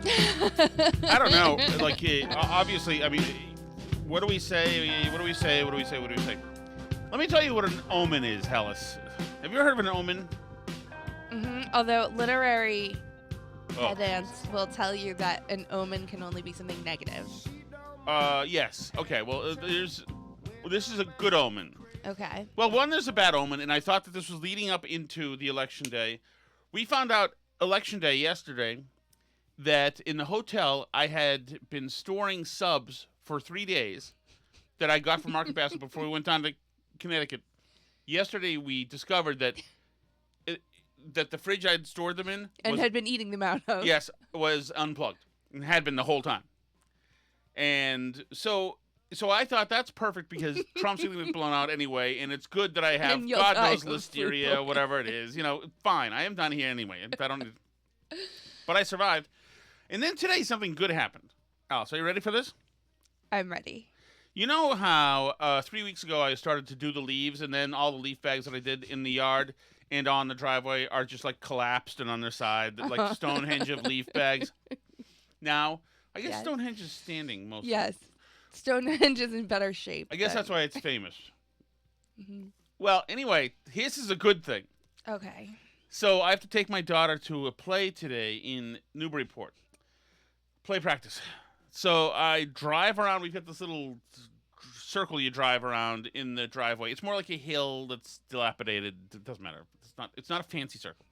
I don't know. Like, obviously, I mean, what do we say? What do we say? What do we say? What do we say? Let me tell you what an omen is, Hellas. Have you ever heard of an omen? Although literary Oh. pedants will tell you that an omen can only be something negative. Yes. Okay. Well, this is a good omen. Okay. Well, one, there's a bad omen, and I thought that this was leading up into the election day. We found out election day yesterday that in the hotel I had been storing subs for 3 days that I got from Market Basket before we went down to Connecticut. Yesterday we discovered that that the fridge I had stored them in had been eating them out of. Yes, was unplugged and had been the whole time. And so I thought that's perfect because Trump's going to get blown out anyway, and it's good that I have God knows listeria, whatever it is. You know, fine. I am done here anyway. I don't need. But I survived. And then today something good happened. Alice, are you ready for this? I'm ready. You know how 3 weeks ago I started to do the leaves, and then all the leaf bags that I did in the yard and on the driveway are just like collapsed and on their side, like Stonehenge of leaf bags. Now, I guess Stonehenge is standing mostly. Yes. Stonehenge is in better shape. I guess that's why it's famous. Well, anyway, this is a good thing. Okay. So I have to take my daughter to a play today in Newburyport. Play practice. So I drive around. We've got this little circle you drive around in the driveway. It's more like a hill that's dilapidated. It doesn't matter. It's not a fancy circle.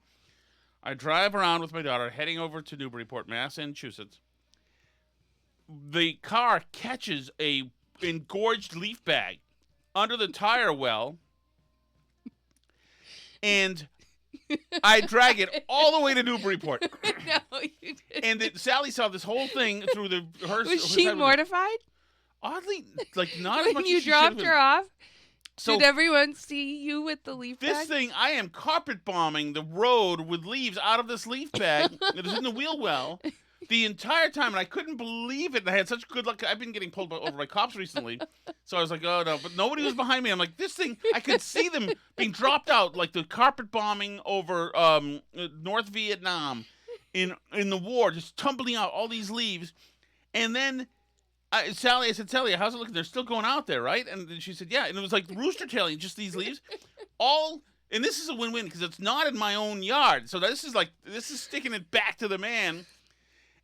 I drive around with my daughter, heading over to Newburyport, Massachusetts. The car catches a engorged leaf bag under the tire well, and I drag it all the way to Newburyport. No, you didn't. And Sally saw this whole thing through her. Was she mortified? Oddly, like not as much When you as she dropped should her have. off? So Did everyone see you with the leaf this bag? thing, I am carpet bombing the road with leaves out of this leaf bag that is in the wheel well the entire time, and I couldn't believe it. And I had such good luck. I've been getting pulled over by cops recently, so I was like, oh no, but nobody was behind me. I'm like, this thing, I could see them being dropped out, like the carpet bombing over North Vietnam in the war, just tumbling out all these leaves, and then. I said, Sally, how's it looking? They're still going out there, right? And she said, yeah. And it was like rooster tailing, just these leaves. And this is a win-win because it's not in my own yard. So this is sticking it back to the man.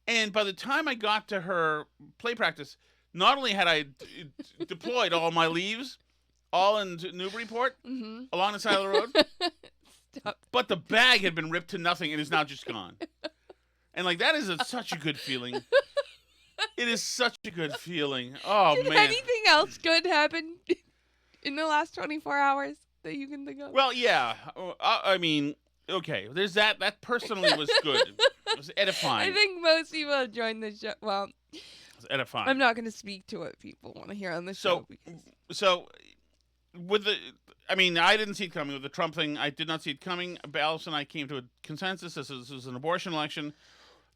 And by the time I got to her play practice, not only had I deployed all my leaves, all in Newburyport, along the side of the road, Stop. but the bag had been ripped to nothing and is now just gone. And like that is such a good feeling. It is such a good feeling. Oh, Did man. anything else good happen in the last 24 hours that you can think of? Well, yeah. I mean, okay. There's that. That personally was good. It was edifying. I think most people join the show. Well, It was edifying. I'm not going to speak to what people want to hear on the show. So, with I mean, I didn't see it coming. With the Trump thing, I did not see it coming. Alice and I came to a consensus. This was an abortion election.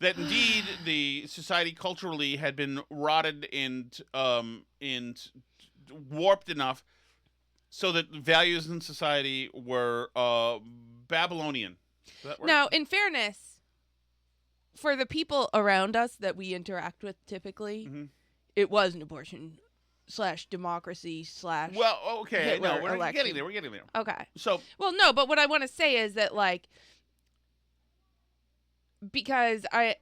That indeed the society culturally had been rotted and warped enough so that values in society were Babylonian. Does that work? Now, in fairness, for the people around us that we interact with typically, it was an abortion / democracy / Well, okay, Hitler no, we're election. getting there. We're getting there. Okay. So, Well, no, but what I want to say is that, like, because I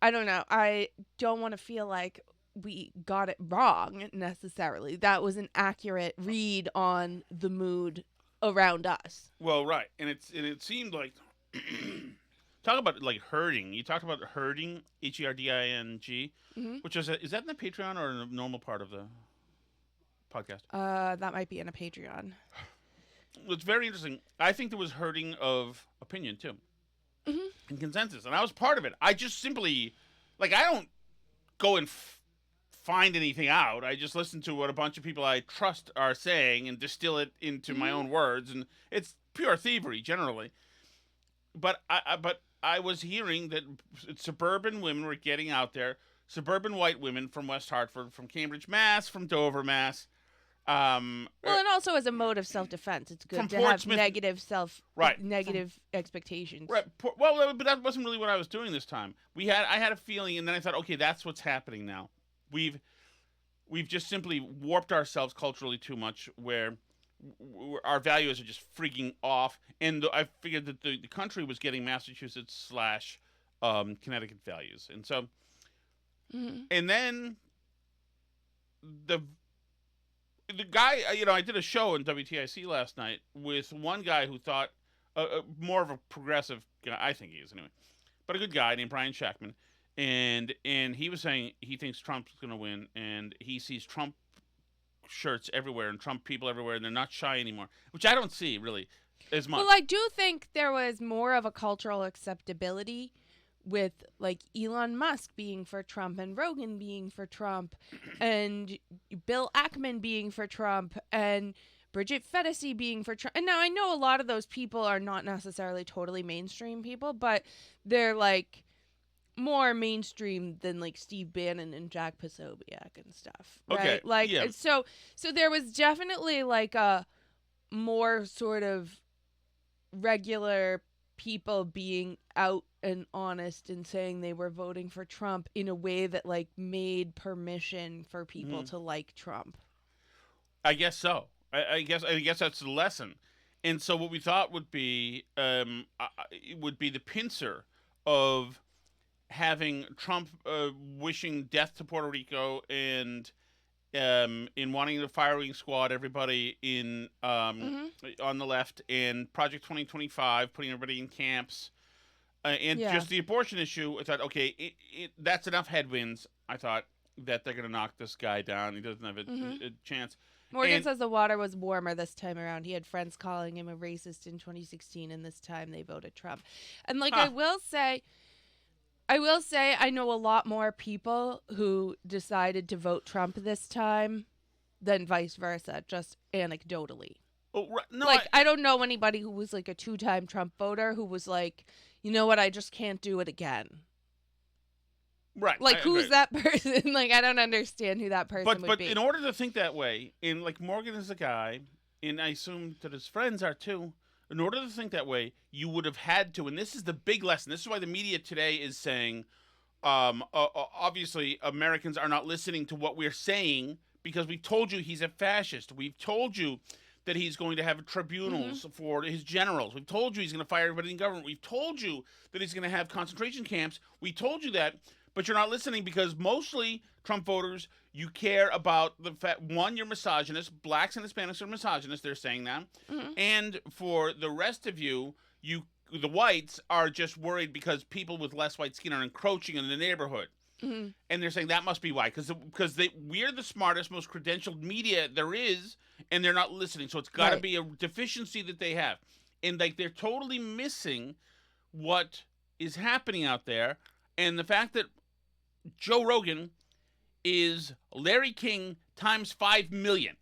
don't know, I don't want to feel like we got it wrong necessarily. That was an accurate read on the mood around us. well, right, and it seemed like talk about like herding. You talked about herding, HERDING, which is that in the Patreon or in the normal part of the podcast? That might be in a Patreon. It's very interesting. I think there was herding of opinion too. And consensus, and I was part of it. I just simply, like, I don't go and find anything out. I just listen to what a bunch of people I trust are saying and distill it into my own words, and it's pure thievery generally. But I was hearing that suburban women were getting out there, suburban white women from West Hartford, from Cambridge, Mass, from Dover, Mass, Well, and also as a mode of self-defense, it's good From to have Portsmouth- Right. negative expectations. Right. Well, but that wasn't really what I was doing this time. I had a feeling, and then I thought, okay, that's what's happening now. We've just simply warped ourselves culturally too much, where our values are just freaking off. And I figured that the country was getting Massachusetts / Connecticut values, and so, and then the guy, I did a show in WTIC last night with one guy who thought more of a progressive guy. I think he is anyway, but a good guy named Brian Shackman, and he was saying he thinks Trump's going to win, and he sees Trump shirts everywhere and Trump people everywhere, and they're not shy anymore, which I don't see really as much. Well, I do think there was more of a cultural acceptability with like Elon Musk being for Trump and Rogan being for Trump and Bill Ackman being for Trump and Bridget Fetisi being for Trump. And now I know a lot of those people are not necessarily totally mainstream people, but they're like more mainstream than like Steve Bannon and Jack Posobiec and stuff, right? Okay, Like yeah. so there was definitely like a more sort of regular people being out and honest and saying they were voting for Trump in a way that like made permission for people to like Trump. I guess so. I guess that's the lesson. And so what we thought would be the pincer of having Trump wishing death to Puerto Rico and in wanting to firing squad everybody in on the left, and Project 2025 putting everybody in camps, and just the abortion issue. I thought, okay, that's enough headwinds. I thought that they're going to knock this guy down. He doesn't have a chance. Morgan says the water was warmer this time around. He had friends calling him a racist in 2016, and this time they voted Trump. And like I will say I know a lot more people who decided to vote Trump this time than vice versa, just anecdotally. Oh, no, like I don't know anybody who was like a 2-time Trump voter who was like, you know what, I just can't do it again. Right. Like, who's that person? Like, I don't understand who that person would be. But in order to think that way, and like Morgan is a guy, and I assume that his friends are too, in order to think that way, you would have had to, and this is the big lesson. This is why the media today is saying, obviously, Americans are not listening to what we're saying because we've told you he's a fascist. We've told you that he's going to have tribunals for his generals. We've told you he's going to fire everybody in government. We've told you that he's going to have concentration camps. We told you that. But you're not listening because mostly Trump voters, you care about the fact, one, you're misogynist. Blacks and Hispanics are misogynist. They're saying that. And for the rest of you, the whites are just worried because people with less white skin are encroaching in the neighborhood. And they're saying that must be why. Because we're the smartest, most credentialed media there is, and they're not listening. So it's got to be a deficiency that they have. And like they're totally missing what is happening out there. And the fact that Joe Rogan is Larry King times 5 million.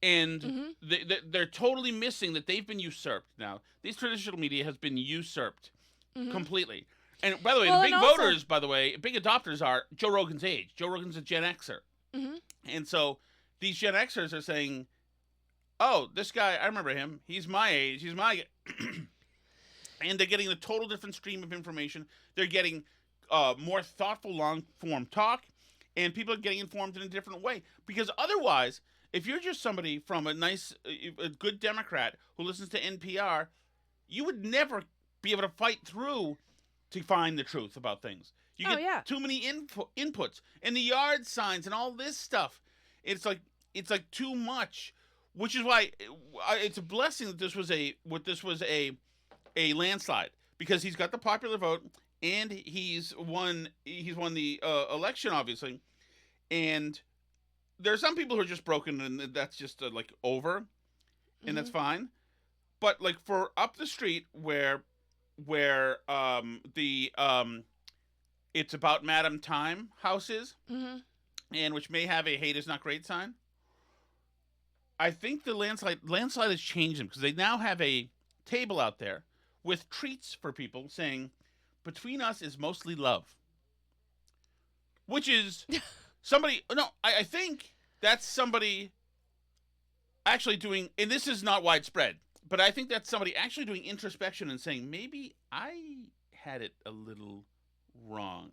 And they're totally missing that they've been usurped now. These traditional media has been usurped completely. And by the way, the big voters, by the way, big adopters are Joe Rogan's age. Joe Rogan's a Gen Xer. And so these Gen Xers are saying, oh, this guy, I remember him. He's my age. He's my... And they're getting a total different stream of information. They're getting more thoughtful, long-form talk, and people are getting informed in a different way. Because otherwise, if you're just somebody from a good Democrat who listens to NPR, you would never be able to fight through to find the truth about things. You get too many inputs, and the yard signs and all this stuff. It's like too much, which is why it's a blessing that this was a landslide, because he's got the popular vote. And he's won the election, obviously. And there are some people who are just broken, and that's just like over, and that's fine. But like for up the street where the It's About Madam Time house is, and which may have a hate is not great sign. I think the landslide has changed them, because they now have a table out there with treats for people saying, between us is mostly love. Which is somebody... No, I think that's somebody actually doing, and this is not widespread, but I think that's somebody actually doing introspection and saying, maybe I had it a little wrong.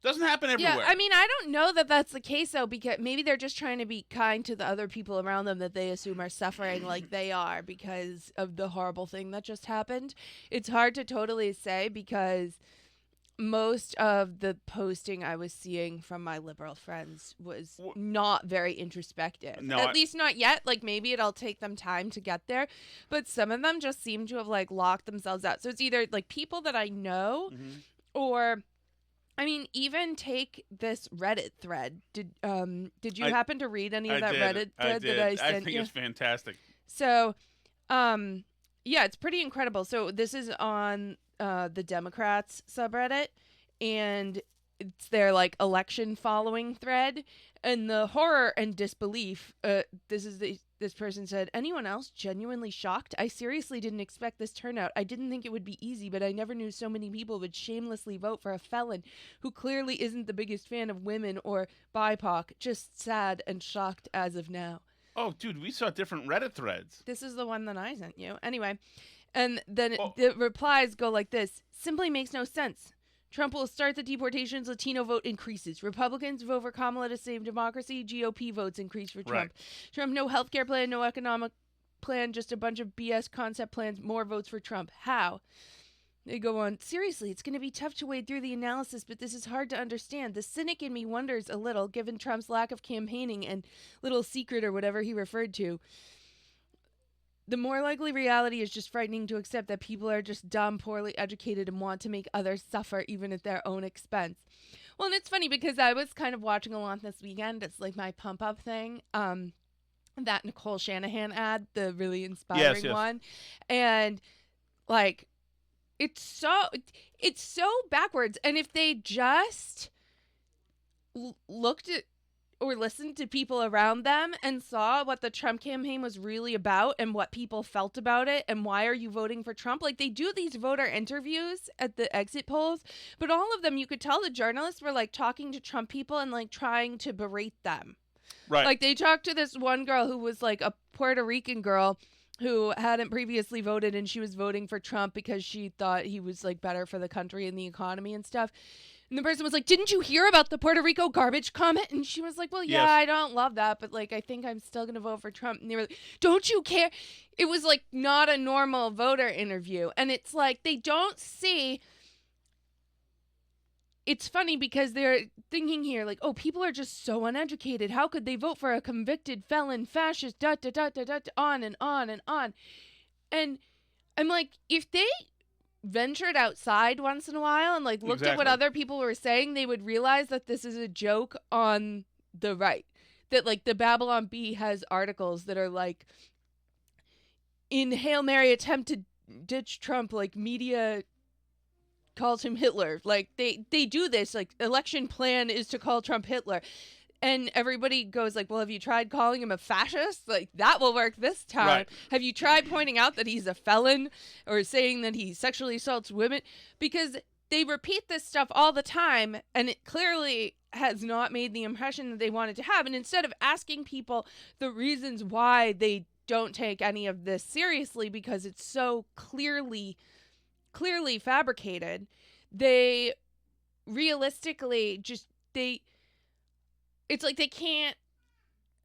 Doesn't happen everywhere. Yeah, I mean, I don't know that that's the case, though, because maybe they're just trying to be kind to the other people around them that they assume are suffering like they are because of the horrible thing that just happened. It's hard to totally say because most of the posting I was seeing from my liberal friends was not very introspective. No, At least not yet. Like, maybe it'll take them time to get there. But some of them just seem to have, like, locked themselves out. So it's either, like, people that I know or... I mean, even take this Reddit thread. Did you happen to read any of that Reddit thread that I sent you? I think it's fantastic. So, yeah, it's pretty incredible. So this is on the Democrats subreddit, and it's their like election following thread. And the horror and disbelief. This person said, anyone else genuinely shocked? I seriously didn't expect this turnout. I didn't think it would be easy, but I never knew so many people would shamelessly vote for a felon who clearly isn't the biggest fan of women or BIPOC. Just sad and shocked as of now. Oh, dude, we saw different Reddit threads. This is the one that I sent you. Anyway, and then the replies go like this. Simply makes no sense. Trump will start the deportations. Latino vote increases. Republicans vote for Kamala to save democracy. GOP votes increase for Trump. Right. Trump, no healthcare plan, no economic plan, just a bunch of BS concept plans. More votes for Trump. How? They go on, seriously, it's going to be tough to wade through the analysis, but this is hard to understand. The cynic in me wonders a little, given Trump's lack of campaigning and little secret or whatever he referred to. The more likely reality is just frightening to accept that people are just dumb, poorly educated, and want to make others suffer even at their own expense. Well, and it's funny because I was kind of watching along this weekend. It's like my pump-up thing. That Nicole Shanahan ad, the really inspiring one. And, like, it's so backwards. And if they just looked at or listened to people around them and saw what the Trump campaign was really about and what people felt about it and why are you voting for Trump? Like, they do these voter interviews at the exit polls, but all of them, you could tell the journalists were, like, talking to Trump people and, like, trying to berate them. Right. Like, they talked to this one girl who was, like, a Puerto Rican girl who hadn't previously voted, and she was voting for Trump because she thought he was, like, better for the country and the economy and stuff. And the person was like, didn't you hear about the Puerto Rico garbage comment? And she was like, well, yeah, I don't love that, but, like, I think I'm still going to vote for Trump. And they were like, don't you care? It was, like, not a normal voter interview. And it's like, they don't see. It's funny because they're thinking here, like, oh, people are just so uneducated. How could they vote for a convicted felon, fascist, on and on and on. And I'm like, if they ventured outside once in a while and, like, looked at what other people were saying, they would realize that this is a joke on the right. That, like, the Babylon Bee has articles that are like, in Hail Mary attempt to ditch Trump, like, media calls him Hitler. Like, they do this, like, election plan is to call Trump Hitler. And everybody goes like, well, have you tried calling him a fascist? Like, that will work this time. Right. Have you tried pointing out that he's a felon or saying that he sexually assaults women? Because they repeat this stuff all the time, and it clearly has not made the impression that they wanted to have. And instead of asking people the reasons why they don't take any of this seriously because it's so clearly fabricated, they realistically just, it's like they can't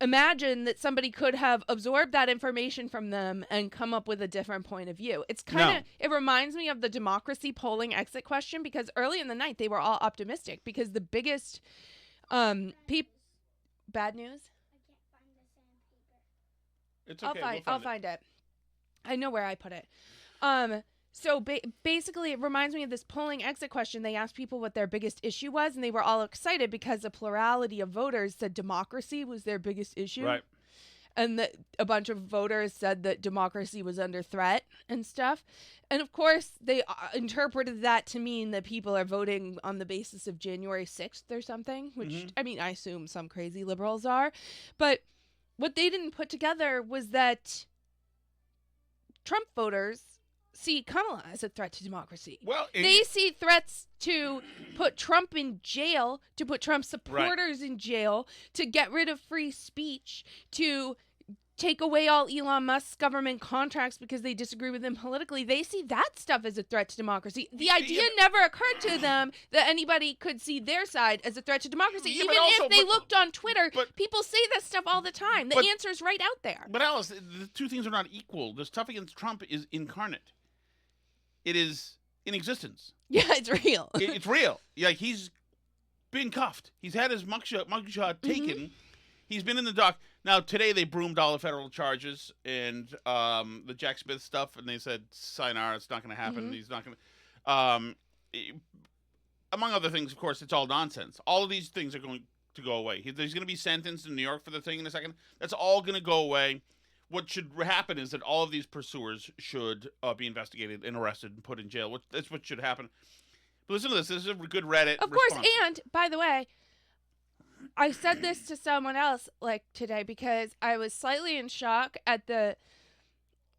imagine that somebody could have absorbed that information from them and come up with a different point of view. It's kind of, it reminds me of the democracy polling exit question, because early in the night they were all optimistic because the biggest bad news? I can't find the sandpaper. It's okay. I'll find it. I know where I put it. So basically, it reminds me of this polling exit question. They asked people what their biggest issue was, and they were all excited because a plurality of voters said democracy was their biggest issue. Right. And that a bunch of voters said that democracy was under threat and stuff. And of course, they interpreted that to mean that people are voting on the basis of January 6th or something, which, I mean, I assume some crazy liberals are. But what they didn't put together was that Trump voters see Kamala as a threat to democracy. Well, they see threats to put Trump in jail, to put Trump supporters in jail, to get rid of free speech, to take away all Elon Musk's government contracts because they disagree with him politically. They see that stuff as a threat to democracy. The idea never occurred to them that anybody could see their side as a threat to democracy. Yeah, Even if they looked on Twitter, people say this stuff all the time. The answer's right out there. But Alice, the two things are not equal. The stuff against Trump is incarnate. It is in existence. Yeah, it's real. It's real. Yeah, he's been cuffed. He's had his mugshot taken. He's been in the dock. Now, today they broomed all the federal charges and the Jack Smith stuff, and they said, sayonara, it's not going to happen. He's not going to... among other things, of course, it's all nonsense. All of these things are going to go away. He's going to be sentenced in New York for the thing in a second. That's all going to go away. What should happen is that all of these pursuers should be investigated and arrested and put in jail. That's what should happen. But listen to this. This is a good Reddit Of response. course, and, by the way, I said this to someone else today because I was slightly in shock at the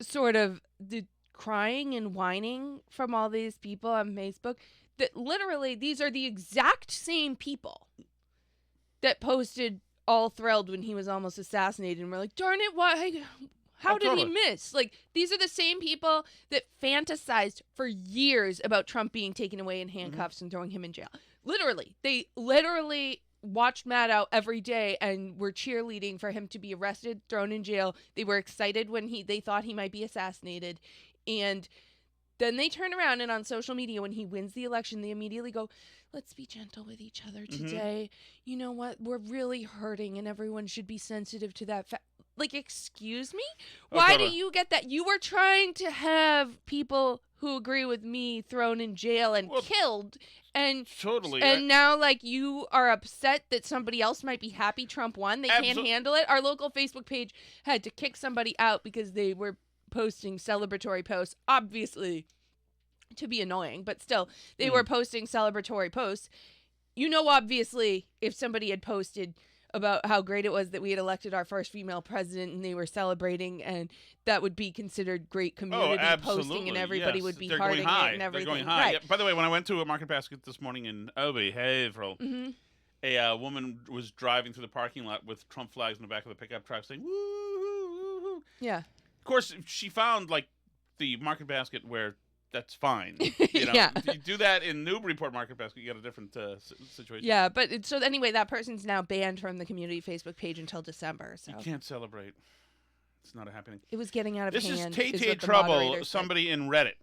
sort of the crying and whining from all these people on Facebook that literally these are the exact same people that posted all thrilled when he was almost assassinated and we're like, darn it, how did he miss? Like, these are the same people that fantasized for years about Trump being taken away in handcuffs and throwing him in jail. Literally. They literally watched Maddow every day and were cheerleading for him to be arrested, thrown in jail. They were excited when they thought he might be assassinated. And then they turn around and on social media when he wins the election, they immediately go, let's be gentle with each other today. You know what? We're really hurting and everyone should be sensitive to that fact. Like, excuse me? Why do you get that? You were trying to have people who agree with me thrown in jail and killed. And totally. And now, like, you are upset that somebody else might be happy Trump won. They can't handle it. Our local Facebook page had to kick somebody out because they were posting celebratory posts. Obviously, to be annoying, but still, they were posting celebratory posts. You know, obviously, if somebody had posted about how great it was that we had elected our first female president and they were celebrating, and that would be considered great community posting, and everybody would be hearting it and everything. They're going high. Right. Yeah, by the way, when I went to a market basket this morning in Haverhill, a woman was driving through the parking lot with Trump flags in the back of the pickup truck saying, woo, woo, woo. Yeah. Of course, she found, like, the market basket where that's fine. You know, if you do that in Newburyport Market Basket, you get a different situation. Yeah, but so anyway, that person's now banned from the community Facebook page until December. So you can't celebrate. It's not happening. It was getting out of hand. This is Tay Trouble. Somebody in Reddit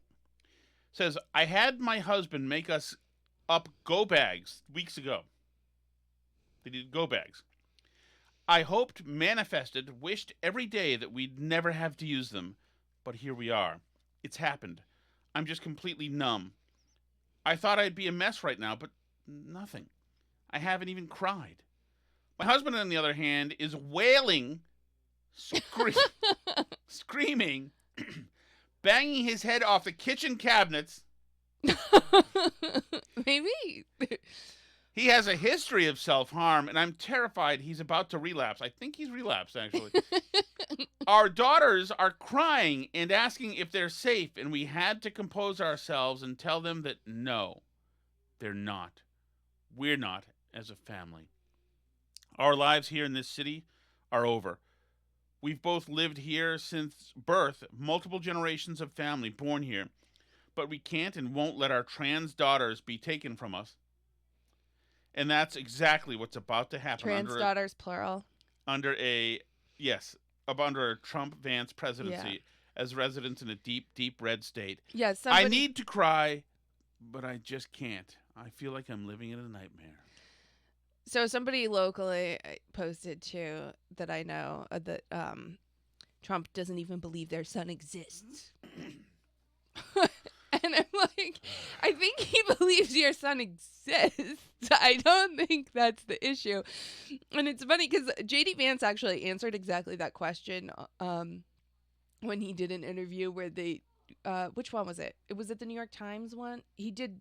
says, I had my husband make us up go bags weeks ago. They did go bags. I hoped, manifested, wished every day that we'd never have to use them. But here we are. It's happened. I'm just completely numb. I thought I'd be a mess right now, but nothing. I haven't even cried. My husband, on the other hand, is wailing, screaming, banging his head off the kitchen cabinets. Maybe. He has a history of self-harm, and I'm terrified he's about to relapse. I think he's relapsed, actually. Our daughters are crying and asking if they're safe, and we had to compose ourselves and tell them that no, they're not. We're not as a family. Our lives here in this city are over. We've both lived here since birth, multiple generations of family born here, but we can't and won't let our trans daughters be taken from us. And that's exactly what's about to happen. Trans daughters, plural. Under a Trump-Vance presidency as residents in a deep, deep red state. Yeah, I need to cry, but I just can't. I feel like I'm living in a nightmare. So somebody locally posted, too, that I know, that Trump doesn't even believe their son exists. And I'm like, I think he believes your son exists. I don't think that's the issue. And it's funny because J.D. Vance actually answered exactly that question when he did an interview where they, which one was it? Was it the New York Times one? He did.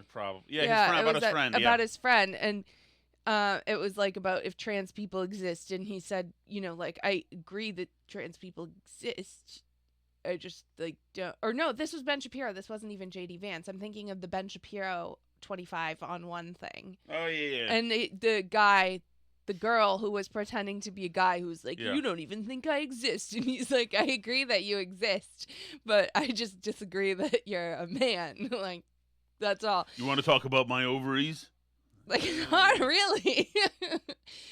Probably. Yeah, about his friend. About his friend. And it was like about if trans people exist. And he said, you know, like, I agree that trans people exist. I just, like, don't. Or no, this was Ben Shapiro. This wasn't even J.D. Vance. I'm thinking of the Ben Shapiro 25 on 1 thing. Oh, yeah. And the guy the girl who was pretending to be a guy who's like, Yeah. you don't even think I exist. And he's like, I agree that you exist, but I just disagree that you're a man. Like, that's all. You want to talk about my ovaries? Like, not really.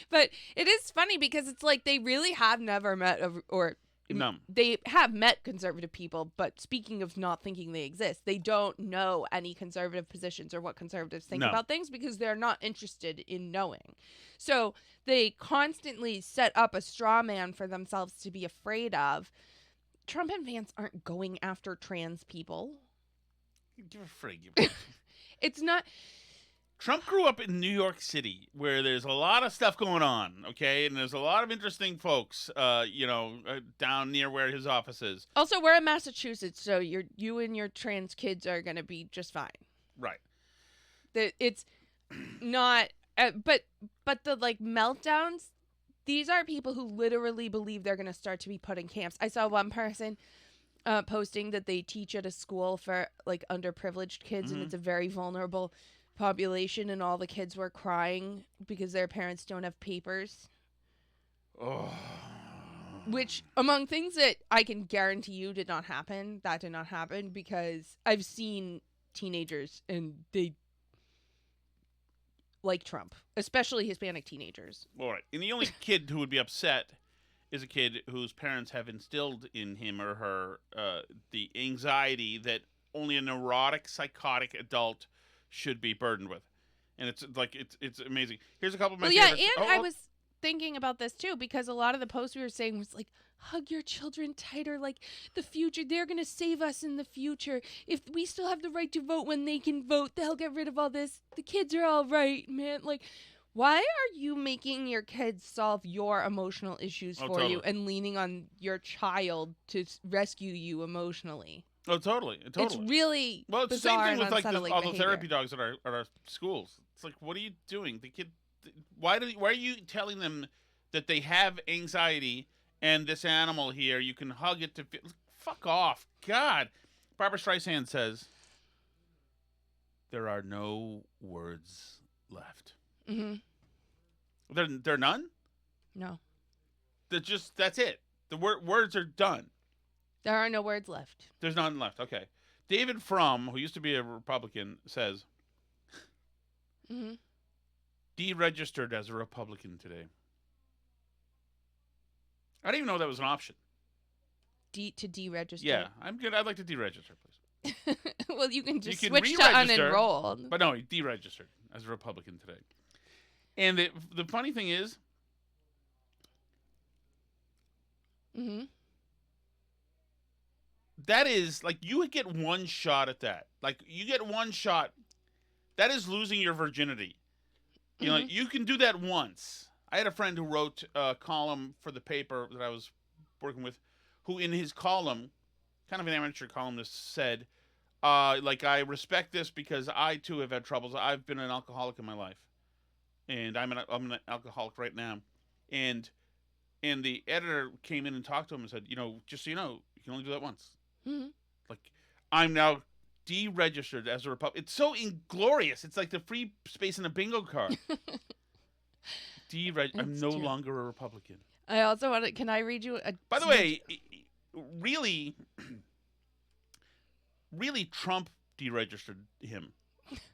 But it is funny because it's like they really have never met or No. they have met conservative people, but speaking of not thinking they exist, they don't know any conservative positions or what conservatives think No. about things because they're not interested in knowing. So they constantly set up a straw man for themselves to be afraid of. Trump and Vance aren't going after trans people. Give a frig. It's not... Trump grew up in New York City, where there's a lot of stuff going on, okay? And there's a lot of interesting folks, down near where his office is. Also, we're in Massachusetts, so you and your trans kids are going to be just fine. Right. It's not... but the, like, meltdowns, these are people who literally believe they're going to start to be put in camps. I saw one person posting that they teach at a school for, like, underprivileged kids, and it's a very vulnerable population, and all the kids were crying because their parents don't have papers. Oh. Which, among things that I can guarantee you did not happen, that did not happen because I've seen teenagers and they like Trump, especially Hispanic teenagers. All right. And the only kid who would be upset is a kid whose parents have instilled in him or her the anxiety that only a neurotic, psychotic adult should be burdened with. And it's like it's amazing. Here's a couple of my favorites. I was thinking about this too because a lot of the posts we were saying was like, hug your children tighter, like the future, they're gonna save us in the future. If we still have the right to vote when they can vote, they'll get rid of all this. The kids are all right, man. Like, why are you making your kids solve your emotional issues for totally. you and leaning on your child to rescue you emotionally? Oh, totally. It's really Well, it's the bizarre same thing and with like unsettling all the behavior. therapy dogs at our schools. It's like, what are you doing? The kid, why are you telling them that they have anxiety and this animal here, you can hug it to fuck off? God. Barbara Streisand says, there are no words left. Mm-hmm. They're none? No. That's it. The words are done. There are no words left. There's none left. Okay. David Frum, who used to be a Republican, says, Mm-hmm. deregistered as a Republican today. I didn't even know that was an option. To deregister. Yeah, I'm good. I'd like to deregister, please. Well, you can just You can switch to re-register, unenrolled. But no, he deregistered as a Republican today. And the funny thing is, Mm-hmm. that is, like, you get one shot at that. Like, you get one shot. That is losing your virginity. You know, you can do that once. I had a friend who wrote a column for the paper that I was working with, who in his column, kind of an amateur columnist, said, I respect this because I, too, have had troubles. I've been an alcoholic in my life. And I'm an alcoholic right now. And the editor came in and talked to him and said, just so you know, you can only do that once. Mm-hmm. Like, I'm now deregistered as a Republican. It's so inglorious. It's like the free space in a bingo card. I'm no longer a Republican. I also want to. Can I read you a? By the way, really, really, Trump deregistered him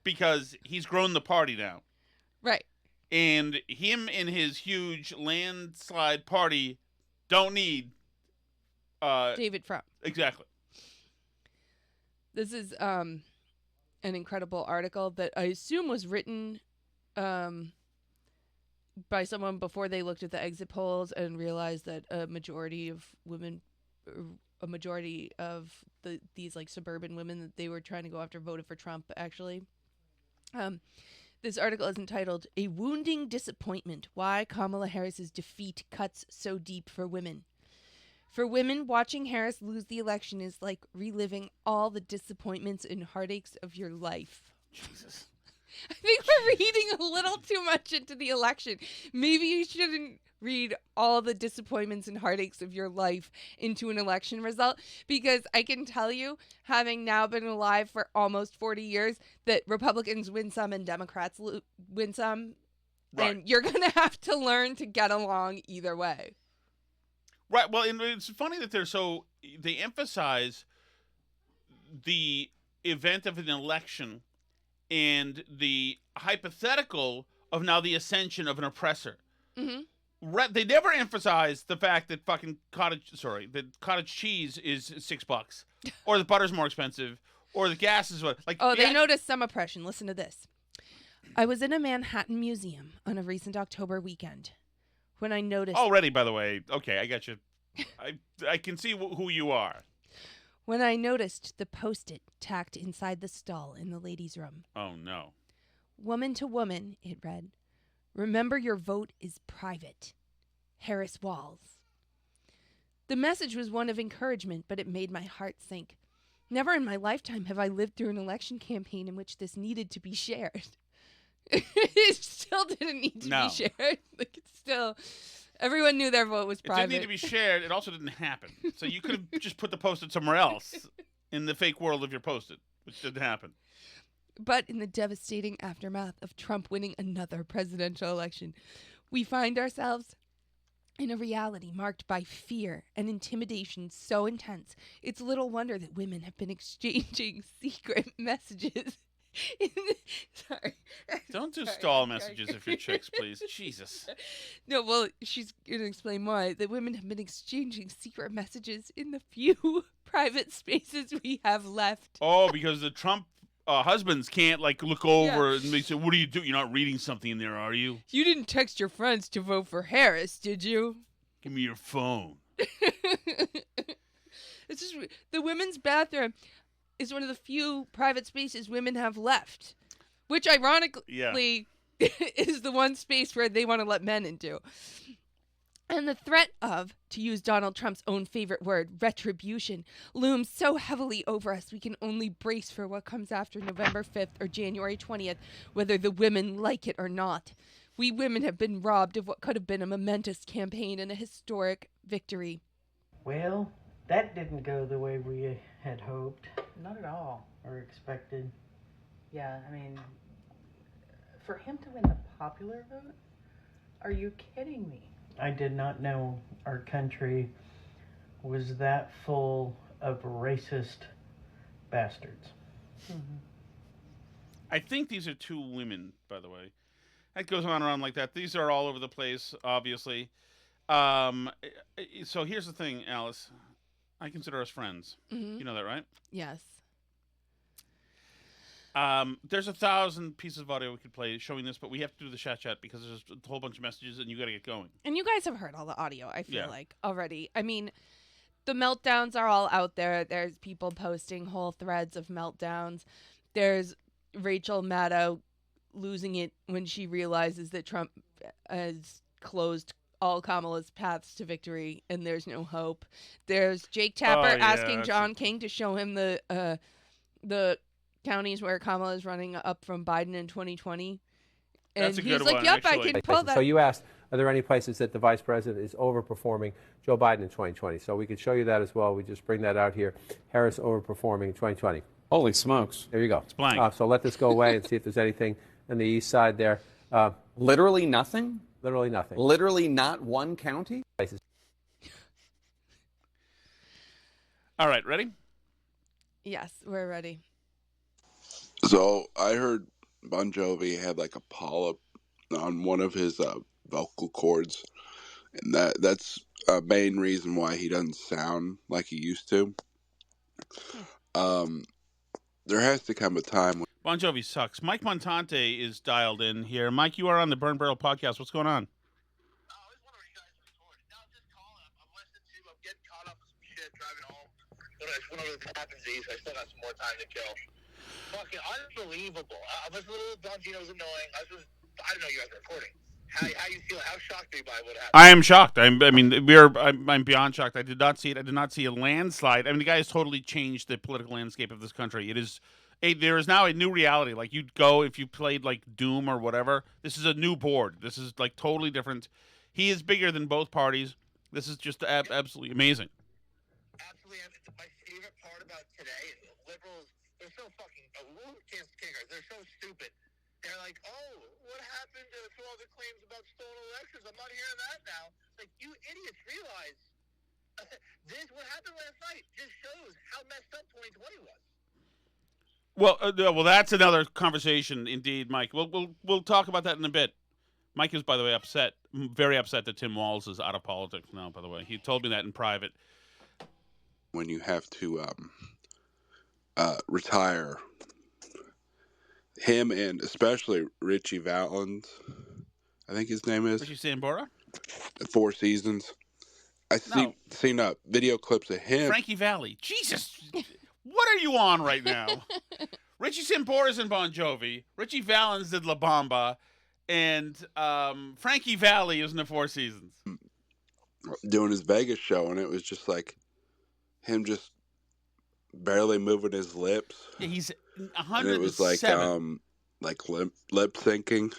because he's grown the party now. Right. And him and his huge landslide party don't need David Frum. Exactly. This is an incredible article that I assume was written by someone before they looked at the exit polls and realized that a majority of women, a majority of these like suburban women that they were trying to go after voted for Trump, actually. This article is entitled, "A Wounding Disappointment, Why Kamala Harris's Defeat Cuts So Deep for Women." For women, watching Harris lose the election is like reliving all the disappointments and heartaches of your life. Jesus. I think we're reading a little too much into the election. Maybe you shouldn't read all the disappointments and heartaches of your life into an election result, because I can tell you, having now been alive for almost 40 years, that Republicans win some and Democrats win some Right. And you're going to have to learn to get along either way. Right. Well, and it's funny that they emphasize the event of an election and the hypothetical of now the ascension of an oppressor. Mm-hmm. They never emphasize the fact that cottage cheese is $6, or the butter's more expensive, or the gas is what. They noticed some oppression. Listen to this. I was in a Manhattan museum on a recent October weekend when I noticed. Already, by the way, okay, I got you. I can see who you are. When I noticed the post-it tacked inside the stall in the ladies' room. Oh no. Woman to woman, it read. Remember, your vote is private. Harris Walls. The message was one of encouragement, but it made my heart sink. Never in my lifetime have I lived through an election campaign in which this needed to be shared. It still didn't need to be shared. Everyone knew their vote was private. It didn't need to be shared. It also didn't happen. So you could have just put the post-it somewhere else in the fake world of your post-it, which didn't happen. But in the devastating aftermath of Trump winning another presidential election, we find ourselves in a reality marked by fear and intimidation so intense, it's little wonder that women have been exchanging secret messages. Sorry. Don't do stall messages if you're chicks, please. Jesus. No, well, she's going to explain why. That women have been exchanging secret messages in the few private spaces we have left. Oh, because the Trump husbands can't look over and they say, "What do you do? You're not reading something in there, are you? You didn't text your friends to vote for Harris, did you? Give me your phone." It's just the women's bathroom is one of the few private spaces women have left, which ironically is the one space where they want to let men into. And the threat of, to use Donald Trump's own favorite word, retribution, looms so heavily over us we can only brace for what comes after November 5th or January 20th, whether the women like it or not. We women have been robbed of what could have been a momentous campaign and a historic victory. Well, that didn't go the way we had hoped. Not at all. Or expected. Yeah, I mean, for him to win the popular vote? Are you kidding me? I did not know our country was that full of racist bastards. Mm-hmm. I think these are two women, by the way. It goes on and on like that. These are all over the place, obviously. So here's the thing, Alice. I consider us friends. Mm-hmm. You know that, right? Yes. There's 1,000 pieces of audio we could play showing this, but we have to do the chat because there's a whole bunch of messages and you got to get going. And you guys have heard all the audio, I feel like, already. I mean, the meltdowns are all out there. There's people posting whole threads of meltdowns. There's Rachel Maddow losing it when she realizes that Trump has closed all Kamala's paths to victory and there's no hope. There's Jake Tapper asking John King to show him the counties where Kamala is running up from Biden in 2020. And that's a he's good like, one, yep, actually. I can pull that. So you asked, are there any places that the vice president is overperforming Joe Biden in 2020? So we could show you that as well. We just bring that out here. Harris overperforming in 2020. Holy smokes. There you go. It's blank. So let this go away and see if there's anything on the east side there. Literally nothing? Literally nothing. Literally not one county? Places. All right, ready? Yes, we're ready. So I heard Bon Jovi had like a polyp on one of his vocal cords, and that's a main reason why he doesn't sound like he used to. There has to come a time when Bon Jovi sucks. Mike Montante is dialed in here. Mike, you are on the Burn Barrel podcast. What's going on? I was wondering when you guys recorded. No, I'm just calling. I'm listening to. I'm getting caught up with some shit driving home. When I just went over the Tappan Z's, I still got some more time to kill. Fucking unbelievable. I was a little Bongino's annoying. I didn't know you guys were recording. How you feel? How shocked are you by what happened? I am shocked. I'm beyond shocked. I did not see it. I did not see a landslide. I mean, the guy has totally changed the political landscape of this country. There is now a new reality. Like, you'd go if you played like Doom or whatever. This is a new board. This is like totally different. He is bigger than both parties. This is just absolutely amazing. Absolutely. My favorite part about today is liberals. They're so fucking. They're so stupid. They're like, oh, what happened to all the claims about stolen elections. I'm not hearing that now. It's like, you idiots realize what happened last night just shows how messed up 2020 was. Well, that's another conversation, indeed, Mike. We'll talk about that in a bit. Mike is, by the way, very upset that Tim Walz is out of politics now. By the way, he told me that in private. When you have to retire, him and especially Richie Valens, I think his name is Richie Sambora? 4 Seasons. Seen video clips of him. Frankie Valli. Jesus, what are you on right now? Richie Sambora's in Bon Jovi. Richie Valens did La Bamba. And Frankie Valli is in the 4 Seasons. Doing his Vegas show, and it was just like him just barely moving his lips. Yeah, he's 107. And it was like lip syncing.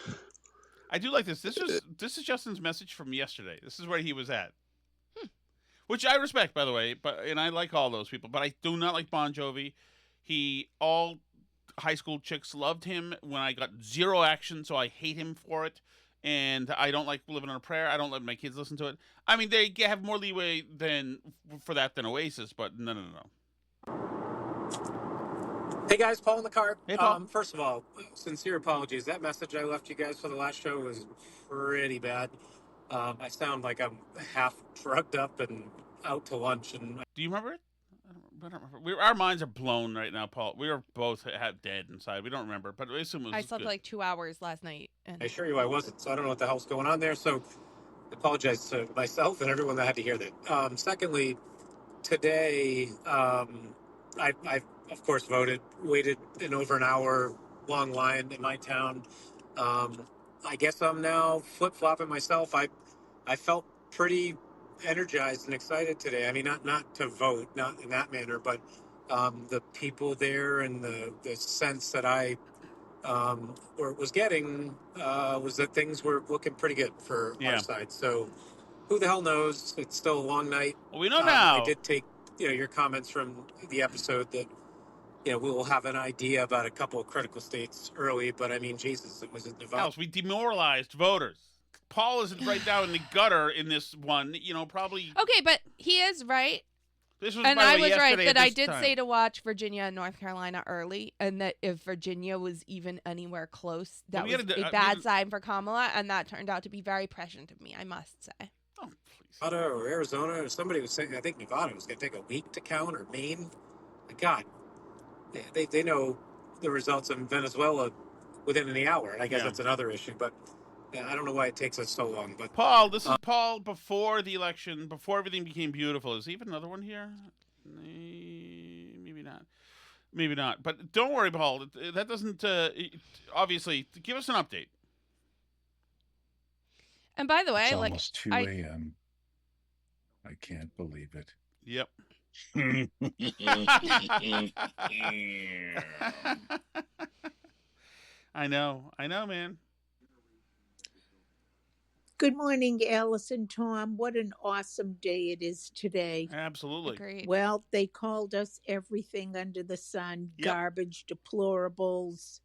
I do like this. This is Justin's message from yesterday. This is where he was at. Which I respect, by the way, and I like all those people, but I do not like Bon Jovi. All high school chicks loved him when I got zero action, so I hate him for it. And I don't like Living on a Prayer. I don't let my kids listen to it. I mean, they have more leeway for that than Oasis, but no. Hey guys, Paul in the car. Hey, Paul. First of all, sincere apologies. That message I left you guys for the last show was pretty bad. I sound like I'm half drugged up and out to lunch. And do you remember it? I don't remember. Our minds are blown right now, Paul. We are both dead inside. We don't remember, but I assume it was I slept good. like 2 hours last night. And I assure you I wasn't, so I don't know what the hell's going on there. So I apologize to myself and everyone that had to hear that. Secondly, today, I of course waited in over an hour long line in my town. I guess I'm now flip-flopping myself. I felt pretty energized and excited today. I mean, not to vote, not in that manner, but the people there and the sense that I was getting was that things were looking pretty good for our side. So who the hell knows? It's still a long night. Well, we know now. I did take your comments from the episode that we will have an idea about a couple of critical states early, but I mean, Jesus, it was in Nevada. Else, we demoralized voters. Paul isn't right down in the gutter in this one, probably. Okay, but he is right. This was, and by the I way, was right yesterday that at I this did time. say to watch Virginia and North Carolina early, and that if Virginia was even anywhere close, that was a bad sign for Kamala, and that turned out to be very prescient of me, I must say. Oh, please. Nevada or Arizona, or somebody was saying, I think Nevada was going to take a week to count, or Maine. God, they know the results in Venezuela within an hour, and I guess that's another issue, but I don't know why it takes us so long. But Paul, this is Paul before the election, before everything became beautiful. Is even another one here? Maybe not. Maybe not. But don't worry, Paul. That doesn't obviously give us an update. And by the way, it's almost 2 a.m. I can't believe it. Yep. I know, man. Good morning, Alice and Tom. What an awesome day it is today. Absolutely. Agreed. Well, they called us everything under the sun, garbage, deplorables,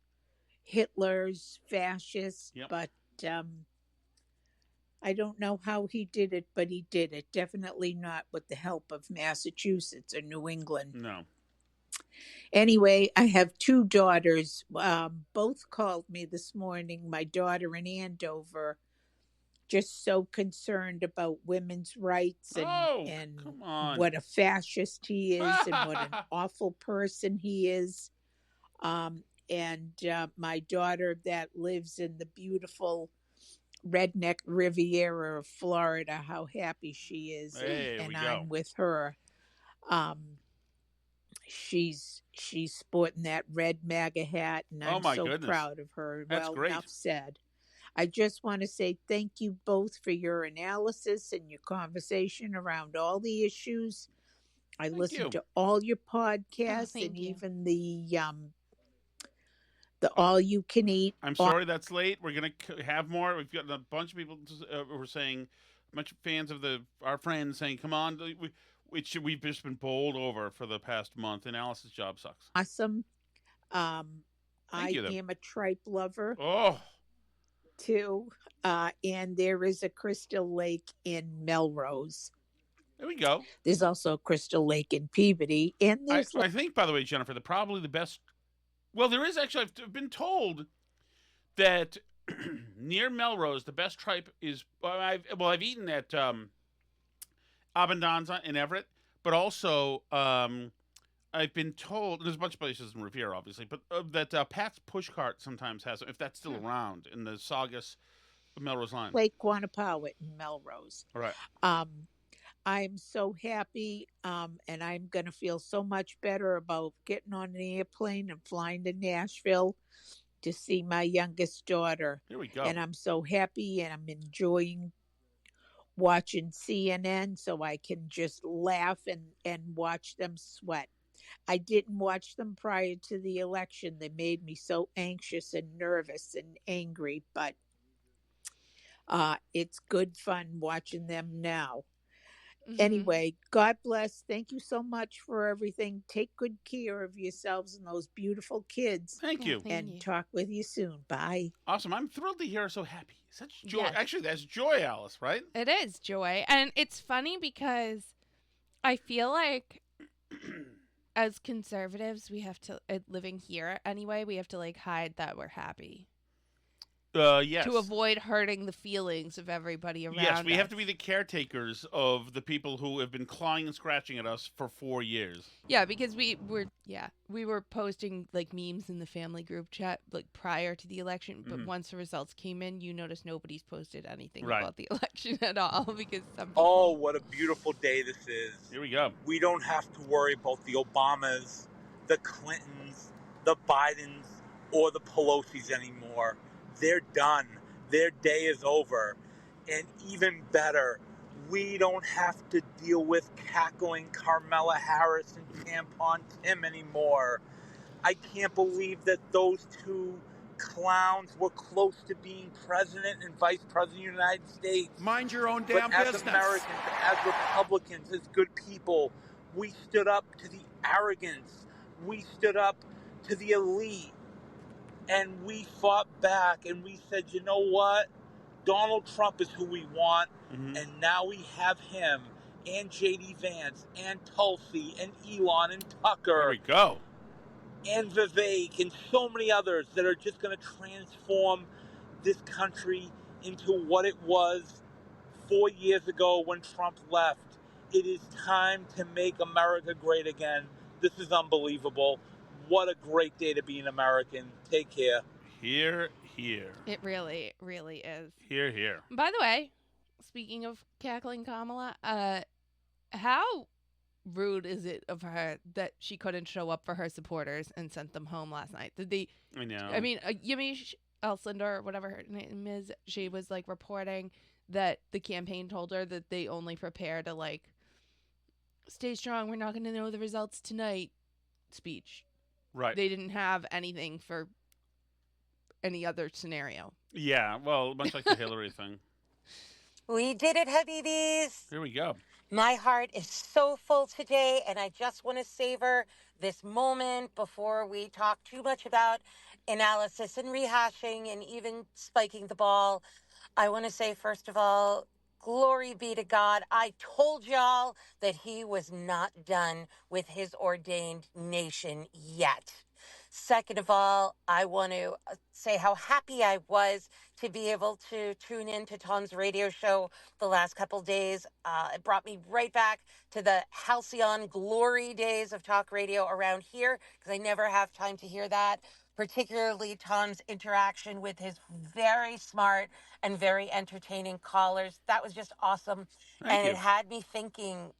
Hitlers, fascists, but I don't know how he did it, but he did it. Definitely not with the help of Massachusetts or New England. No. Anyway, I have 2 daughters. Both called me this morning, my daughter in Andover, just so concerned about women's rights and what a fascist he is and what an awful person he is. And my daughter that lives in the beautiful redneck Riviera of Florida, how happy she is. And I'm with her. She's sporting that red MAGA hat, and I'm so proud of her. That's great. Enough said. I just want to say thank you both for your analysis and your conversation around all the issues. I listen to all your podcasts and even the all you can eat. I'm sorry that's late. We're gonna have more. We've got a bunch of people who are saying, a bunch of fans of our friends saying, "Come on, we've just been bowled over for the past month, and Alice's job sucks." Awesome. I am a tripe lover. Oh. too. And there is a Crystal Lake in Melrose. There we go. There's also a Crystal Lake in Peabody. And there's I think, by the way, Jennifer, probably the best. Well, there is actually. I've been told that near Melrose, the best tripe is. I've eaten at Abendanza in Everett, but also I've been told there's a bunch of places in Revere, obviously, but that Pat's Pushcart sometimes has, if that's still around, in the Saugus Melrose line. Lake Quantapowhat in Melrose. All right. I'm so happy, and I'm going to feel so much better about getting on an airplane and flying to Nashville to see my youngest daughter. Here we go. And I'm so happy, and I'm enjoying watching CNN so I can just laugh and watch them sweat. I didn't watch them prior to the election. They made me so anxious and nervous and angry, but it's good fun watching them now. Mm-hmm. Anyway, God bless. Thank you so much for everything. Take good care of yourselves and those beautiful kids. Thank you. And talk with you soon. Bye. Awesome. I'm thrilled to hear her so happy. Such joy. Yes. Actually, that's joy, Alice, right? It is joy. And it's funny because I feel like as conservatives, we have to, living here anyway, we have to like hide that we're happy. Yes. To avoid hurting the feelings of everybody around us. Yes, we have to be the caretakers of the people who have been clawing and scratching at us for 4 years. Yeah, because we were posting like memes in the family group chat like prior to the election, but once the results came in, you notice nobody's posted anything about the election at all because some people... Oh, what a beautiful day this is. Here we go. We don't have to worry about the Obamas, the Clintons, the Bidens, or the Pelosi's anymore. They're done. Their day is over. And even better, we don't have to deal with cackling Carmela Harris and Tampon Tim anymore. I can't believe that those two clowns were close to being president and vice president of the United States. Mind your own damn business. As Americans, as Republicans, as good people, we stood up to the arrogance. We stood up to the elite. And we fought back and we said, you know what? Donald Trump is who we want. Mm-hmm. And now we have him and J.D. Vance and Tulsi and Elon and Tucker. There we go. And Vivek and so many others that are just going to transform this country into what it was 4 years ago when Trump left. It is time to make America great again. This is unbelievable. What a great day to be an American. Take care. Here, here. It really, really is. Here, here. By the way, speaking of cackling Kamala, how rude is it of her that she couldn't show up for her supporters and sent them home last night? Did they? I know. I mean, Yemi Elslinder, or whatever her name is, she was like reporting that the campaign told her that they only prepare to like stay strong. We're not going to know the results tonight. Speech. Right. They didn't have anything for any other scenario. Yeah, well, much like the Hillary thing. We did it, Habibis. Here we go. My heart is so full today, and I just want to savor this moment before we talk too much about analysis and rehashing and even spiking the ball. I want to say, first of all, glory be to God. I told y'all that he was not done with his ordained nation yet. Second of all, I want to say how happy I was to be able to tune in to Tom's radio show the last couple days. It brought me right back to the halcyon glory days of talk radio around here, because I never have time to hear that. Particularly Tom's interaction with his very smart and very entertaining callers. That was just awesome. Thank you. It had me thinking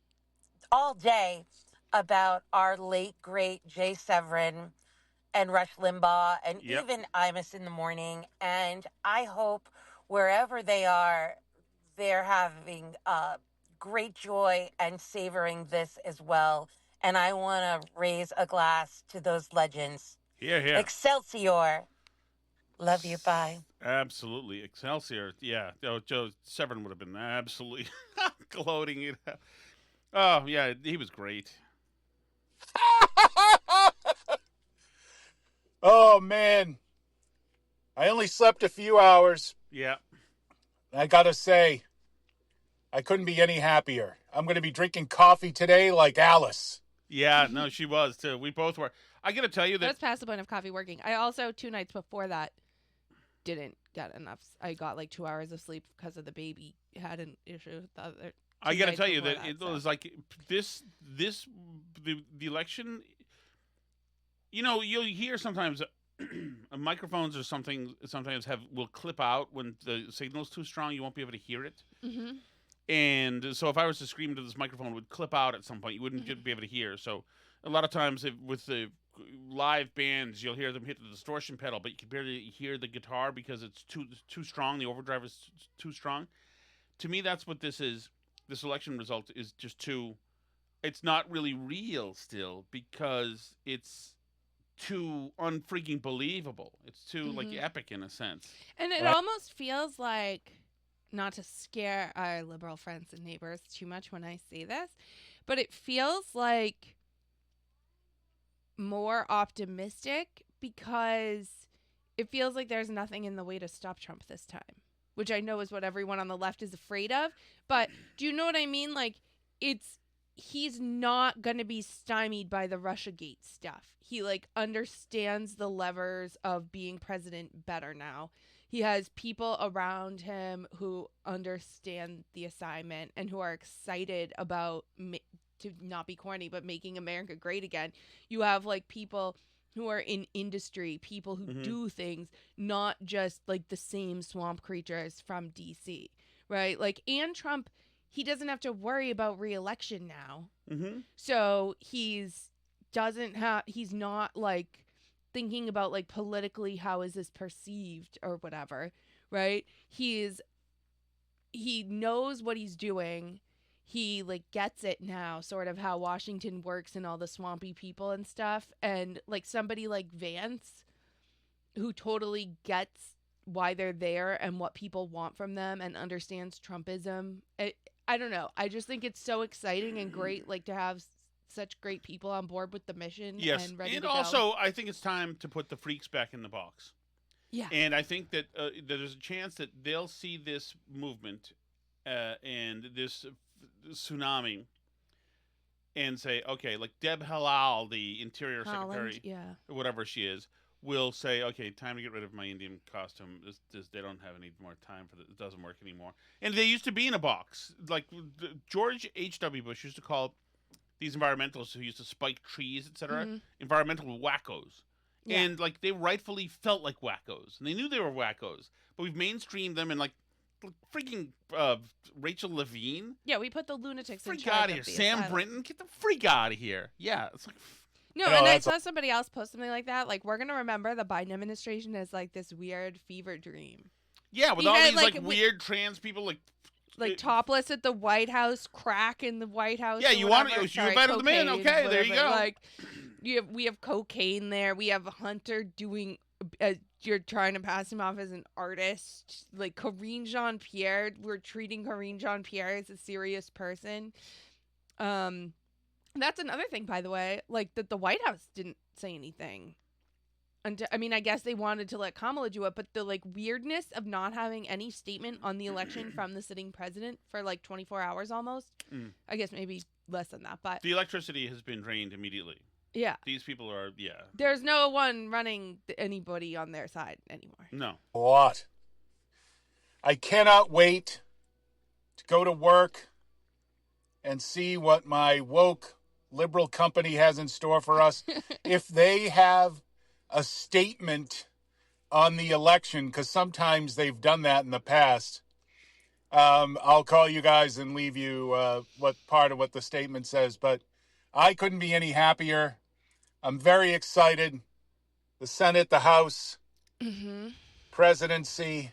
all day about our late, great Jay Severin and Rush Limbaugh and even Imus in the morning. And I hope wherever they are, they're having great joy and savoring this as well. And I want to raise a glass to those legends. Here, here. Excelsior. Love you. Bye. Absolutely. Excelsior. Yeah. Oh, Joe Severin would have been absolutely gloating it out. Oh, yeah. He was great. Oh, man. I only slept a few hours. Yeah. I got to say, I couldn't be any happier. I'm going to be drinking coffee today like Alice. Yeah, no, she was too. We both were. I got to tell you that. That's past the point of coffee working. I also 2 nights before that didn't get enough. I got like 2 hours of sleep because of the baby had an issue with the other. I got to tell you that it was like the election. You know, you'll hear sometimes microphones or something sometimes will clip out when the signal's too strong. You won't be able to hear it. Mm-hmm. And so if I was to scream into this microphone, it would clip out at some point. You wouldn't be able to hear. So a lot of times with the live bands, you'll hear them hit the distortion pedal, but you can barely hear the guitar because it's too strong. The overdrive is too strong. To me, that's what this is. This election result is just too. It's not really real still because it's too unfreaking believable. It's too like epic in a sense. And it almost feels like, not to scare our liberal friends and neighbors too much when I say this, but it feels like more optimistic because it feels like there's nothing in the way to stop Trump this time, which I know is what everyone on the left is afraid of. But do you know what I mean? Like, he's not going to be stymied by the Russiagate stuff. He like understands the levers of being president better now. He has people around him who understand the assignment and who are excited about, to not be corny, but making America great again. You have like people who are in industry, people who do things, not just like the same swamp creatures from DC, right? Like, and Trump, he doesn't have to worry about re-election now. So he's not like thinking about like politically how is this perceived or whatever, right? He knows what he's doing. He like gets it now, sort of how Washington works and all the swampy people and stuff. And like somebody like Vance, who totally gets why they're there and what people want from them and understands Trumpism. I don't know. I just think it's so exciting and great, like to have such great people on board with the mission. Yes, and ready and to also go. I think it's time to put the freaks back in the box. Yeah, and I think that there's a chance that they'll see this movement and this tsunami and say, okay, like Deb Halal, the Interior Secretary, whatever she is, will say, okay, time to get rid of my Indian costume. They don't have any more time for this. It doesn't work anymore. And they used to be in a box. Like George H.W. Bush used to call these environmentalists who used to spike trees, etc., environmental wackos. Yeah. And like they rightfully felt like wackos. And they knew they were wackos. But we've mainstreamed them and like freaking Rachel Levine. Yeah, we put the lunatics in charge. Freak out of here. Sam Brinton, get the freak out of here. Yeah, it's like... No, and I saw somebody else post something like that. Like, we're going to remember the Biden administration as, like, this weird fever dream. Yeah, with all these, like weird trans people, like, topless at the White House, crack in the White House. Yeah, you invited them in. Okay, whatever. There you go. Like, we have cocaine there. We have Hunter doing... you're trying to pass him off as an artist. Like, Karine Jean-Pierre, we're treating Karine Jean-Pierre as a serious person. That's another thing, by the way, like that the White House didn't say anything. I mean, I guess they wanted to let Kamala do it, but the like weirdness of not having any statement on the election from the sitting president for like 24 hours almost. I guess maybe less than that, but the electricity has been drained immediately. Yeah. These people are, There's no one running anybody on their side anymore. No. What? I cannot wait to go to work and see what my woke liberal company has in store for us. If they have a statement on the election, because sometimes they've done that in the past, I'll call you guys and leave you what part of what the statement says. But I couldn't be any happier. I'm very excited. The Senate, the House, presidency.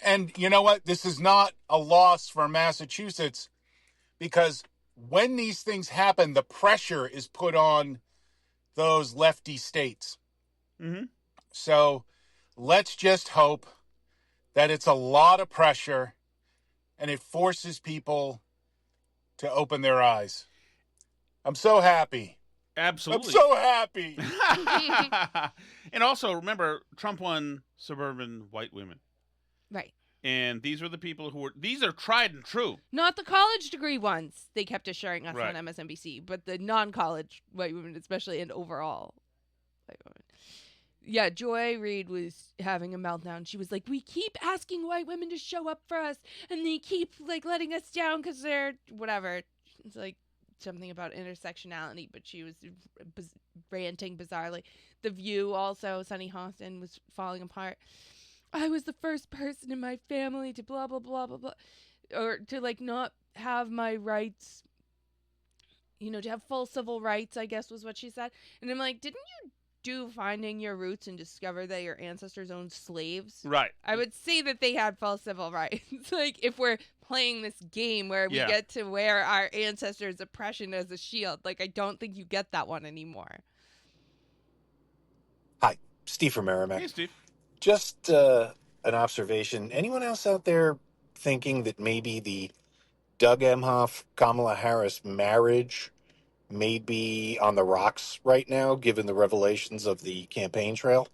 And you know what? This is not a loss for Massachusetts, because when these things happen, the pressure is put on those lefty states. So let's just hope that it's a lot of pressure and it forces people to open their eyes. I'm so happy. Absolutely. I'm so happy. And also, remember, Trump won suburban white women. Right. And these are the people these are tried and true. Not the college degree ones, they kept assuring us Right. on MSNBC, but the non-college white women especially, and overall white women. Yeah, Joy Reid was having a meltdown. She was like, we keep asking white women to show up for us, and they keep, like, letting us down because they're whatever. It's like something about intersectionality, but she was ranting bizarrely. The View also, Sunny Hostin was falling apart. I was the first person in my family to blah, blah, blah, blah, blah. Or to, like, not have my rights, you know, to have full civil rights, I guess was what she said. And I'm like, didn't you do Finding Your Roots and discover that your ancestors owned slaves? Right. I would say that they had full civil rights. Like, if we're playing this game where we get to wear our ancestors' oppression as a shield, like, I don't think you get that one anymore. Hi, Steve from Merrimack. Hey, Steve. Just an observation. Anyone else out there thinking that maybe the Doug Emhoff, Kamala Harris marriage may be on the rocks right now, given the revelations of the campaign trail?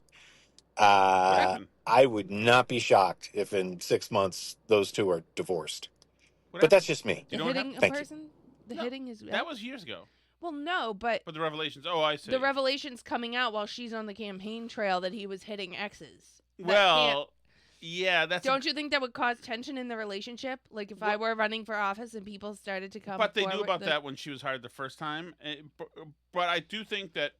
I would not be shocked if in 6 months those two are divorced. But that's just me. The hitting a person? The hitting is... That was years ago. Well, no, but... But the revelations... Oh, I see. The revelations coming out while she's on the campaign trail that he was hitting exes. Well, yeah, that's... Don't you think that would cause tension in the relationship? Like, if I were running for office and people started to come But they knew about that when she was hired the first time. But I do think that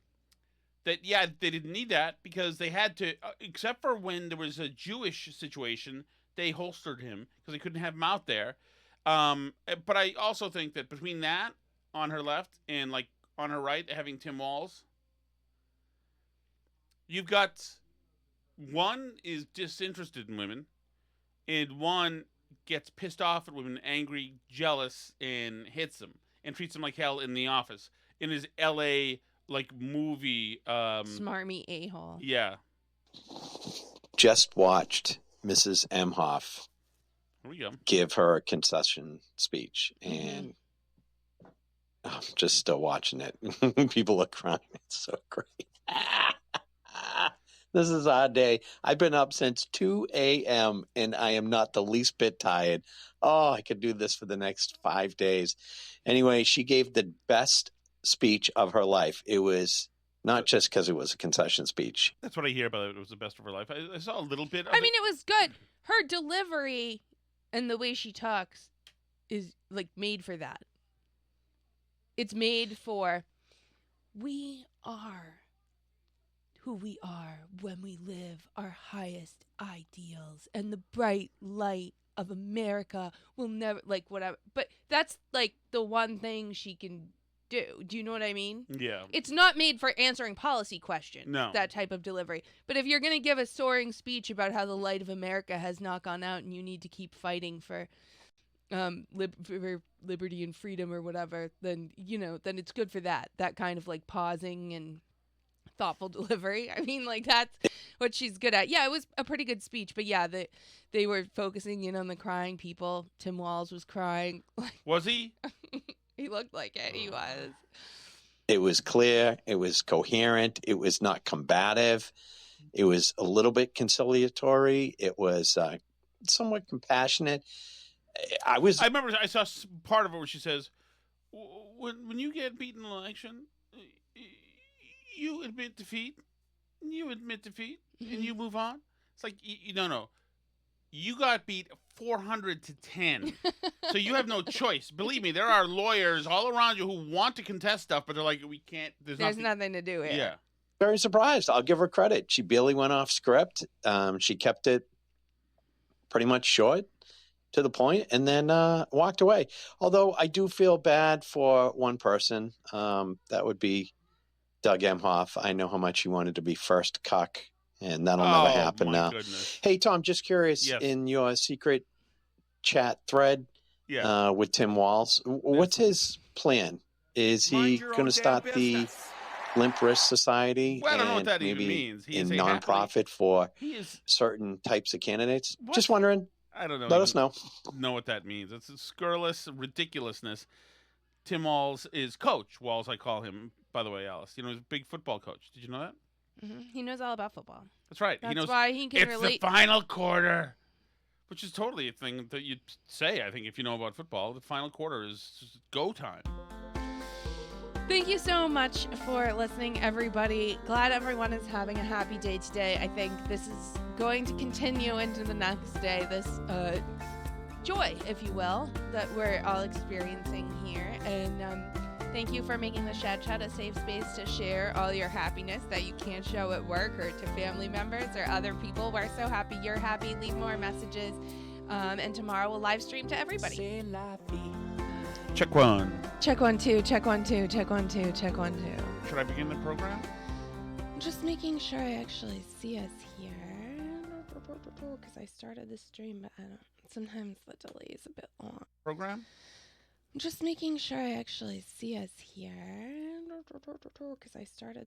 yeah, they didn't need that because they had to... except for when there was a Jewish situation, they holstered him because they couldn't have him out there. But I also think that between that on her left and, like, on her right, having Tim Walz, you've got... One is disinterested in women, and one gets pissed off at women, angry, jealous, and hits them, and treats them like hell in the office. In his L.A., like, movie... Smarmy a-hole. Yeah. Just watched Mrs. Emhoff give her a concession speech, and I'm just still watching it. People are crying. It's so great. This is our day. I've been up since 2 a.m. and I am not the least bit tired. Oh, I could do this for the next 5 days. Anyway, she gave the best speech of her life. It was not just because it was a concession speech. That's what I hear about it. It was the best of her life. I saw a little bit of I mean, it was good. Her delivery and the way she talks is, like, made for that. It's made for, we are who we are when we live our highest ideals, and the bright light of America will never, like, whatever. But that's, like, the one thing she can do. Do you know what I mean? Yeah. It's not made for answering policy questions, No. that type of delivery. But if you're going to give a soaring speech about how the light of America has not gone out and you need to keep fighting for liberty and freedom or whatever, then, you know, then it's good for that kind of, like, pausing and thoughtful delivery. I mean, like, that's what she's good at. Yeah, it was a pretty good speech, but yeah, they were focusing in on the crying people. Tim Walz was crying. Was he? He looked like it. He was. It was clear. It was coherent. It was not combative. It was a little bit conciliatory. It was somewhat compassionate. I remember I saw part of it where she says, when you get beaten in an election, you admit defeat, and you move on. It's like, no. You got beat 400-10, so you have no choice. Believe me, there are lawyers all around you who want to contest stuff, but they're like, we can't. There's nothing to do here. Yeah. Very surprised. I'll give her credit. She barely went off script. She kept it pretty much short to the point, and then walked away. Although I do feel bad for one person. That would be Doug Emhoff. I know how much he wanted to be first cuck, and that'll never happen now. Goodness. Hey, Tom, just curious, in your secret chat thread with Tim Walz, what's his plan? Is he going to start the Limp Wrist Society? Well, I don't know what and that even maybe means. He is in a nonprofit for certain types of candidates? Just wondering. I don't know. Let us know. Know what that means. It's a scurrilous ridiculousness. Tim Walz is Coach Walz, I call him, by the way, Alice. You know, he's a big football coach. Did you know that? Mm-hmm. He knows all about football. That's right. That's he knows why he can it's relate. The final quarter. Which is totally a thing that you'd say, I think, if you know about football. The final quarter is just go time. Thank you so much for listening, everybody. Glad everyone is having a happy day today. I think this is going to continue into the next day, this joy, if you will, that we're all experiencing here. And thank you for making the Shed Chat a safe space to share all your happiness that you can't show at work or to family members or other people. We're so happy you're happy. Leave more messages. And tomorrow we'll live stream to everybody. C'est La Vie. Check one. Check 1 2, check 1 2, check 1 2, check 1 2. Should I begin the program? Just making sure I actually see us here. Because I started the stream, but I don't. Sometimes the delay is a bit long. Program? Just making sure I actually see us here. Because I started.